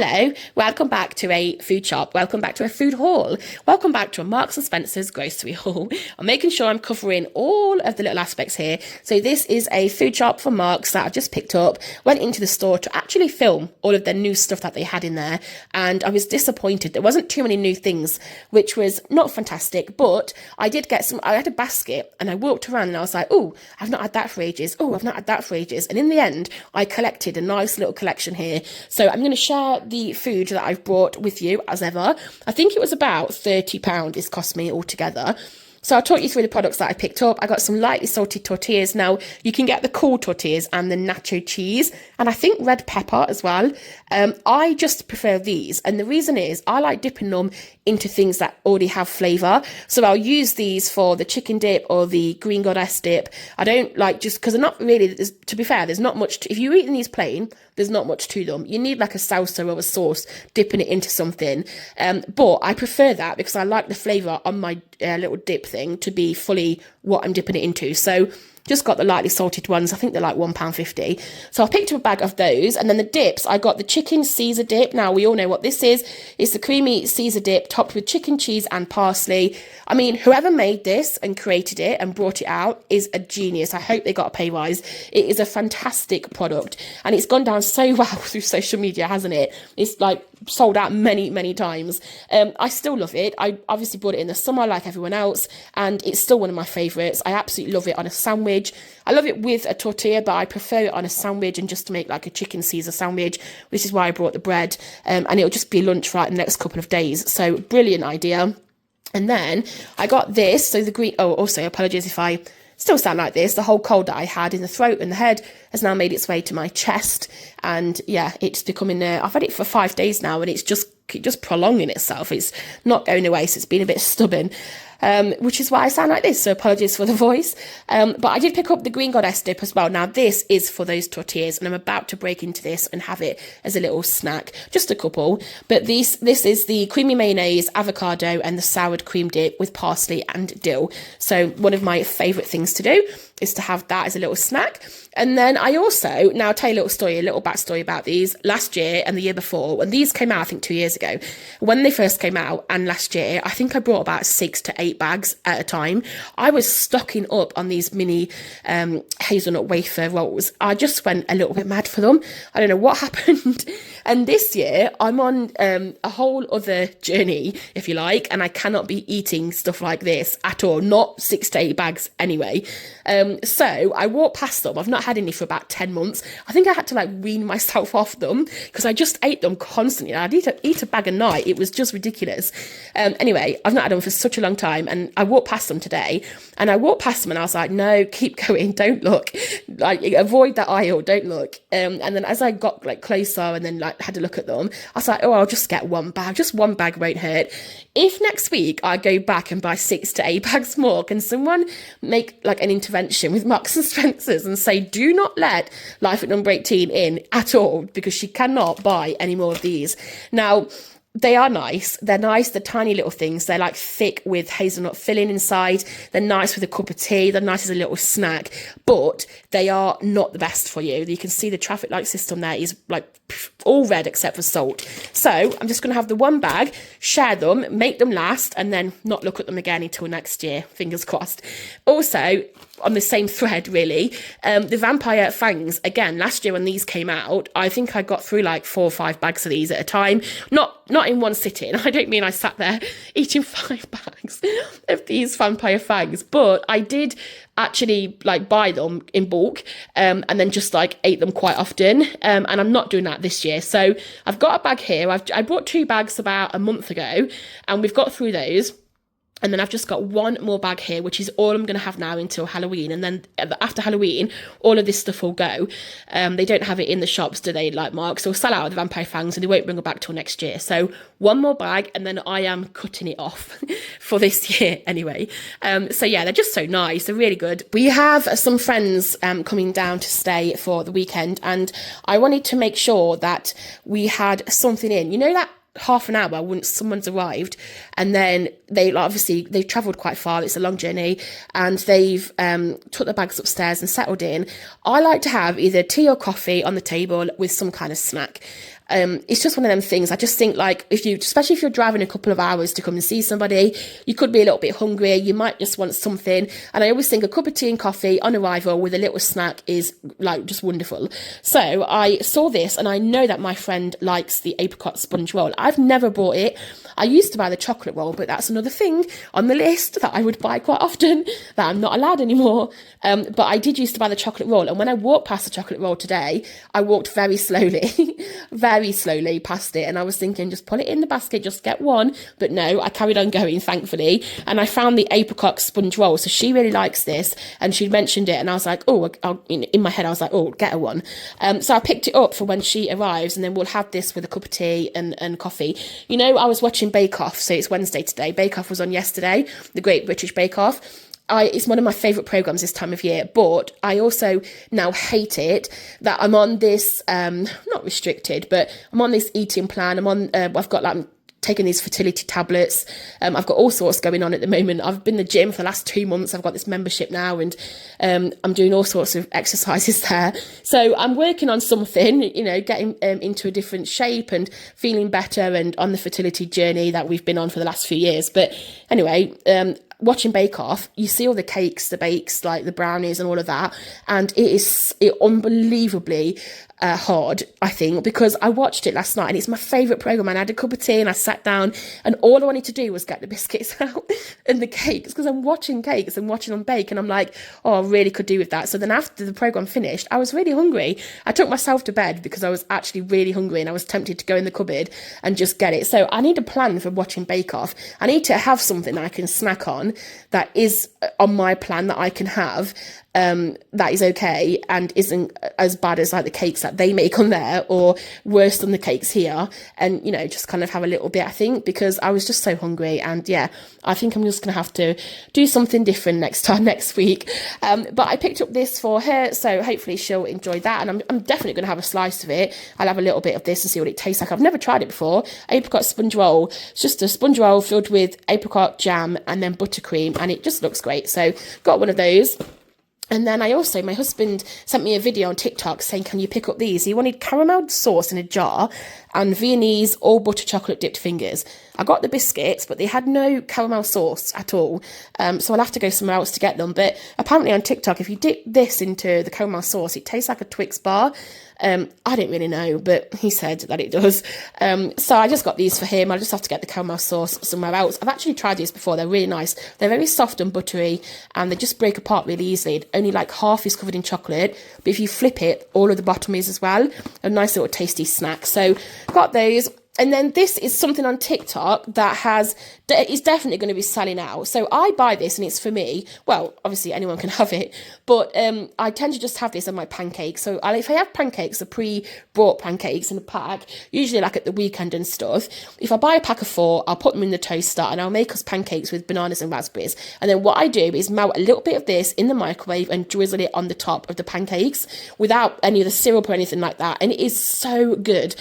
Hello, welcome back to a food shop, welcome back to a food haul, welcome back to a Marks and Spencer's grocery haul. I'm making sure I'm covering all of the little aspects here. So this is a food shop for Marks that I've just picked up, went into the store to actually film all of the new stuff that they had in there, and I was disappointed. There wasn't too many new things, which was not fantastic, but I did get some. I had a basket and I walked around and I was like, oh, I've not had that for ages. Oh, I've not had that for ages. And in the end, I collected a nice little collection here. So I'm going to share the food that I've brought with you as ever. I think it was about £30 this cost me altogether. So I'll talk you through the products that I picked up. I got some lightly salted tortillas. Now, you can get the cool tortillas and the nacho cheese, and I think red pepper as well. I just prefer these, and the reason is I like dipping them into things that already have flavour. So I'll use these for the chicken dip or the green goddess dip. I don't like just because they're not really, to be fair, there's not much, if you're eating these plain, there's not much to them. You need like a salsa or a sauce, dipping it into something. But I prefer that because I like the flavour on my little dip thing to be fully what I'm dipping it into. So just got the lightly salted ones. I think they're like £1.50. So I picked up a bag of those. And then the dips, I got the chicken Caesar dip. Now, we all know what this is. It's the creamy Caesar dip topped with chicken cheese and parsley. I mean, whoever made this and created it and brought it out is a genius. I hope they got a pay rise. It is a fantastic product. And it's gone down so well through social media, hasn't it? It's like sold out many times. I still love it. I obviously bought it in the summer like everyone else, and it's still one of my favourites. I absolutely love it on a sandwich. I love it with a tortilla, but I prefer it on a sandwich and just to make like a chicken Caesar sandwich, which is why I brought the bread. And it'll just be lunch for like the next couple of days. So brilliant idea. And then I got this. So the green, oh, also apologies if I still sound like this. The whole cold that I had in the throat and the head has now made its way to my chest. And yeah, it's becoming, I've had it for 5 days now, and it's just prolonging itself. It's not going away, so it's been a bit stubborn. Which is why I sound like this, so apologies for the voice. But I did pick up the green goddess dip as well. Now, this is for those tortillas, and I'm about to break into this and have it as a little snack, just a couple. But this is the creamy mayonnaise, avocado, and the soured cream dip with parsley and dill. So one of my favourite things to do is to have that as a little snack. And then I also, now I'll tell you a little backstory about these. Last year and the year before, when these came out, I think 2 years ago, when they first came out, and last year, I think I brought about 6 to 8 bags at a time. I was stocking up on these mini hazelnut wafer rolls. I just went a little bit mad for them. I don't know what happened. And this year, I'm on a whole other journey, if you like, and I cannot be eating stuff like this at all, not 6 to 8 bags anyway. So I walked past them. I've not had any for about 10 months. I think I had to like wean myself off them because I just ate them constantly. I'd eat a bag a night. It was just ridiculous. Anyway, I've not had them for such a long time, and I walked past them today, and I walked past them and I was like, no, keep going, don't look, like avoid that aisle, don't look. And then as I got like closer and then like had a look at them, I was like, oh, I'll just get one bag. Just one bag won't hurt. If next week I go back and buy 6 to 8 bags more, can someone make like an intervention with Marks and Spencer's and say, do not let Life at number 18 in at all, because she cannot buy any more of these. Now, they are nice. They're nice. They're tiny little things. They're like thick with hazelnut filling inside. They're nice with a cup of tea. They're nice as a little snack, but they are not the best for you. You can see the traffic light system there is like all red except for salt. So I'm just going to have the one bag, share them, make them last, and then not look at them again until next year. Fingers crossed. Also, on the same thread, really, the vampire fangs, again, last year when these came out, I think I got through like 4 or 5 bags of these at a time. Not in one sitting. I don't mean I sat there eating 5 bags of these vampire fangs, but I did actually like buy them in bulk and then just like ate them quite often, and I'm not doing that this year. So I've got a bag here. I bought 2 bags about a month ago, and we've got through those. And then I've just got one more bag here, which is all I'm going to have now until Halloween. And then after Halloween, all of this stuff will go. They don't have it in the shops, do they, like Marks? So we'll sell out of the vampire fangs and they won't bring it back till next year. So one more bag, and then I am cutting it off for this year anyway. So yeah, they're just so nice. They're really good. We have some friends coming down to stay for the weekend, and I wanted to make sure that we had something in. You know that half an hour once someone's arrived, and then they've travelled quite far, it's a long journey, and they've took their bags upstairs and settled in. I like to have either tea or coffee on the table with some kind of snack. It's just one of them things. I just think like especially if you're driving a couple of hours to come and see somebody, you could be a little bit hungry. You might just want something. And I always think a cup of tea and coffee on arrival with a little snack is like just wonderful. So I saw this and I know that my friend likes the apricot sponge roll. I've never bought it. I used to buy the chocolate roll, but that's another thing on the list that I would buy quite often that I'm not allowed anymore. But I did used to buy the chocolate roll. And when I walked past the chocolate roll today, I walked very slowly, very slowly past it. And I was thinking, just put it in the basket, just get one. But no, I carried on going, thankfully. And I found the apricot sponge roll. So she really likes this. And she mentioned it. And I was like, oh, in my head, I was like, oh, get her one. So I picked it up for when she arrives. And then we'll have this with a cup of tea and coffee. You know, I was watching Bake Off. So it's Wednesday today. Bake Off was on yesterday, the Great British Bake Off. It's one of my favourite programmes this time of year, but I also now hate it that I'm on this, not restricted, but I'm on this eating plan. I've got like taking these fertility tablets. I've got all sorts going on at the moment. I've been in the gym for the last 2 months. I've got this membership now and I'm doing all sorts of exercises there. So I'm working on something, you know, getting into a different shape and feeling better and on the fertility journey that we've been on for the last few years. But anyway, watching Bake Off, you see all the cakes, the bakes, like the brownies and all of that. And it is unbelievably hard, I think, because I watched it last night and it's my favourite programme. And I had a cup of tea and I sat down and all I wanted to do was get the biscuits out and the cakes because I'm watching cakes and watching them bake and I'm like, oh, I really could do with that. So then after the programme finished, I was really hungry. I took myself to bed because I was actually really hungry and I was tempted to go in the cupboard and just get it. So I need a plan for watching Bake Off. I need to have something that I can snack on that is on my plan that I can have. That is okay and isn't as bad as like the cakes that they make on there or worse than the cakes here, and you know, just kind of have a little bit, I think, because I was just so hungry. And yeah, I think I'm just gonna have to do something different next week. But I picked up this for her, so hopefully she'll enjoy that, and I'm definitely gonna have a slice of it. I'll have a little bit of this and see what it tastes like. I've never tried it before. Apricot sponge roll. It's just a sponge roll filled with apricot jam and then buttercream, and it just looks great. So got one of those. And then my husband sent me a video on TikTok saying, can you pick up these? He wanted caramel sauce in a jar and Viennese all butter chocolate dipped fingers. I got the biscuits, but they had no caramel sauce at all. So I'll have to go somewhere else to get them. But apparently on TikTok, if you dip this into the caramel sauce, it tastes like a Twix bar. I didn't really know, but he said that it does. So I just got these for him. I just have to get the caramel sauce somewhere else. I've actually tried these before. They're really nice. They're very soft and buttery, and they just break apart really easily. Only like half is covered in chocolate, but if you flip it, all of the bottom is as well. A nice little tasty snack. So got those. And then this is something on TikTok that is definitely going to be selling out. So I buy this and it's for me. Well, obviously anyone can have it, but I tend to just have this on my pancakes. So if I have pancakes, the pre-bought pancakes in a pack, usually like at the weekend and stuff, if I buy a pack of 4, I'll put them in the toaster and I'll make us pancakes with bananas and raspberries. And then what I do is melt a little bit of this in the microwave and drizzle it on the top of the pancakes without any of the syrup or anything like that. And it is so good.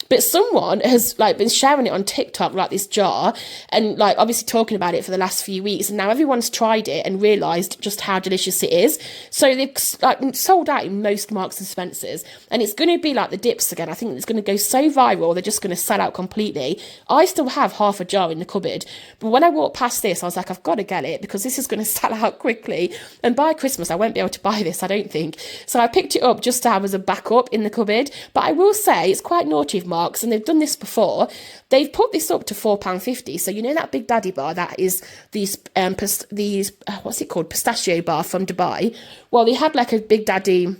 But someone has like been sharing it on TikTok, like this jar, and like obviously talking about it for the last few weeks. And now everyone's tried it and realised just how delicious it is. So they've like sold out in most Marks and Spencers, and it's going to be like the dips again. I think it's going to go so viral, they're just going to sell out completely. I still have half a jar in the cupboard, but when I walked past this, I was like, I've got to get it because this is going to sell out quickly. And by Christmas, I won't be able to buy this, I don't think. So I picked it up just to have as a backup in the cupboard. But I will say it's quite naughty of Marks, and they've done this before. They've put this up to £4.50. So you know that Big Daddy bar that is these what's it called, pistachio bar from Dubai? Well, they had like a Big Daddy.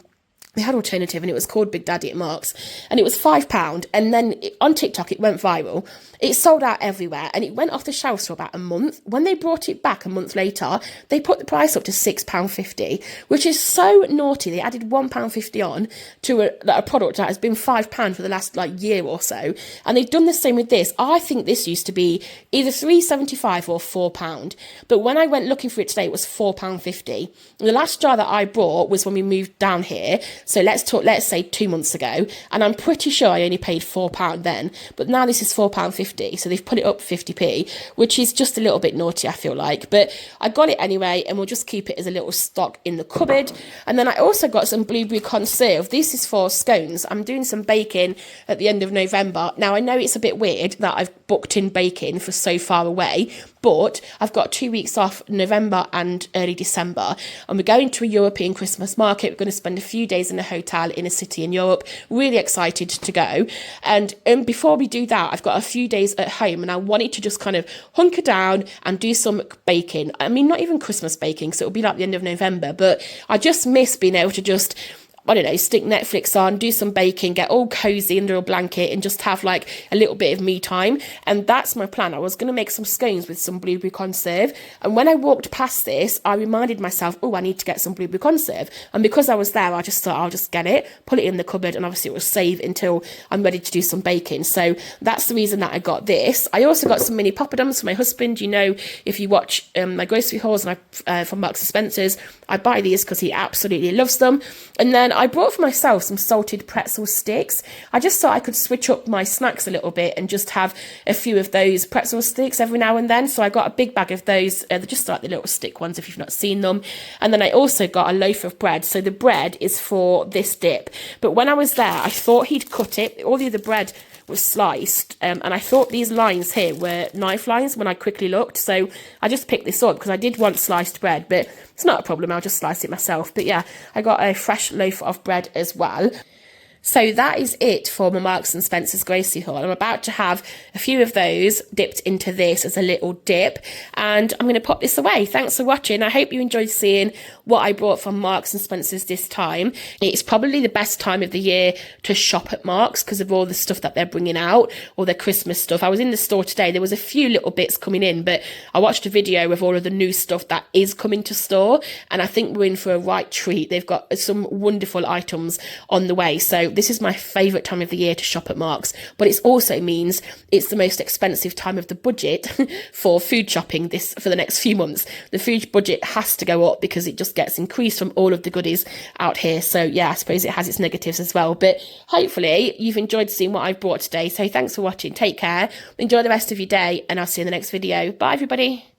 They had alternative and it was called Big Daddy at Marks, and it was £5. And then on TikTok it went viral. It sold out everywhere and it went off the shelves for about a month. When they brought it back a month later, they put the price up to £6.50, which is so naughty. They added £1.50 on to a product that has been £5 for the last like year or so. And they've done the same with this. I think this used to be either £3.75 or £4. But when I went looking for it today, it was £4.50. The last jar that I bought was when we moved down here. So let's say 2 months ago, and I'm pretty sure I only paid £4 then, but now this is £4.50, so they've put it up 50p, which is just a little bit naughty, I feel like, but I got it anyway, and we'll just keep it as a little stock in the cupboard. And then I also got some blueberry conserve. This is for scones. I'm doing some baking at the end of November. Now, I know it's a bit weird that I've booked in baking for so far away, but I've got 2 weeks off, November and early December, and we're going to a European Christmas market. We're going to spend a few days in a hotel in a city in Europe. Really excited to go. And before we do that, I've got a few days at home, and I wanted to just kind of hunker down and do some baking. I mean, not even Christmas baking, so it'll be like the end of November, but I just miss being able to just, I don't know, stick Netflix on, do some baking, get all cozy under a blanket, and just have like a little bit of me time. And that's my plan. I was going to make some scones with some blueberry conserve. And when I walked past this, I reminded myself, oh, I need to get some blueberry conserve. And because I was there, I just thought I'll just get it, put it in the cupboard, and obviously it will save until I'm ready to do some baking. So that's the reason that I got this. I also got some mini poppadoms for my husband. You know, if you watch my grocery hauls and from Marks and Spencer's, I buy these because he absolutely loves them. And then I brought for myself some salted pretzel sticks. I just thought I could switch up my snacks a little bit and just have a few of those pretzel sticks every now and then. So I got a big bag of those. They're just like the little stick ones if you've not seen them. And then I also got a loaf of bread. So the bread is for this dip. But when I was there, I thought he'd cut it. All the other bread was sliced, and I thought these lines here were knife lines when I quickly looked, so I just picked this up because I did want sliced bread, but it's not a problem, I'll just slice it myself. But yeah, I got a fresh loaf of bread as well. So that is it for my Marks and Spencer's grocery haul. I'm about to have a few of those dipped into this as a little dip, and I'm going to pop this away. Thanks for watching. I hope you enjoyed seeing what I brought from Marks and Spencer's this time. It's probably the best time of the year to shop at Marks because of all the stuff that they're bringing out, all their Christmas stuff. I was in the store today. There was a few little bits coming in, but I watched a video of all of the new stuff that is coming to store, and I think we're in for a right treat. They've got some wonderful items on the way. So this is my favourite time of the year to shop at Marks, but it also means it's the most expensive time of the budget for food shopping for the next few months. The food budget has to go up because it just gets increased from all of the goodies out here. So yeah, I suppose it has its negatives as well, but hopefully you've enjoyed seeing what I've brought today. So thanks for watching. Take care, enjoy the rest of your day, and I'll see you in the next video. Bye everybody.